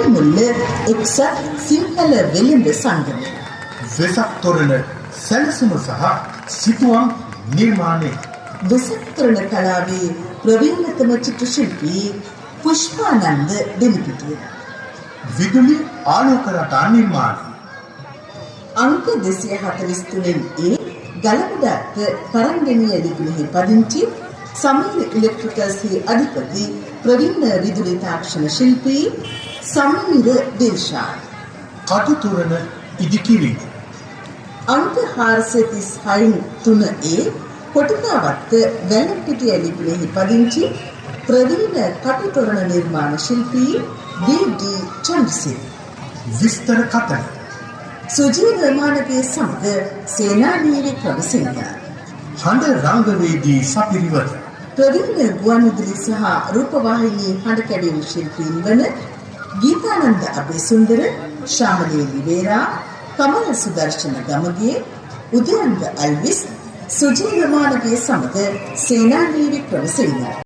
මුල්ල එක්සත් සිංහල වෙළඳ සංගමය. වෙසක් තොරණ සැලසුම සහ සිතුවම් නිර්මාණය. වෙසක් තොරණ කලාවේ ප්‍රවීණතම චිත්‍ර ශිල්පී පුෂ්පානන්ද දෙලිපිටිය. විදුලි ආලෝක රටා නිර්මාණය. අංක 243 ගලමුඩත්ත කරංගෙනිය ලිපිනෙහි පදිංචි සමීර ඉලෙක්ට්‍රිකල්ස්හි අධිපති ප්‍රවීණ විදුලි තාක්ෂණ ශිල්පී සමීර දිල්ෂාන්. කටුතොරණ ඉදිකිරීම. අංක 436 කොටිකාවත්ත වැලපිටිය ලිපිනෙහි පදිංචි ප්‍රවීණ කටුතොරණ නිර්මාණ ශිල්පී ඩී චන්ද්‍රසිංහ. විස්තර කතන සුජීව මානවයේ සමග සේනානී වික්‍රමසිංහ. හඬ රංගවේදී සපිරිවත. ප්‍රවීණ ගුවන්විදුලි සහ රූපවාහිනී හඬ කැඩීම් ශිල්පීන් වන ගීතානන්ද අබේසුන්දර, ශාමලී ලිවේරා, කමල සුදර්ශන ගමගේ, උදයන්ග අල්විස්, සුජීව මානවයේ සමග සේනානී වික්‍රමසිංහ.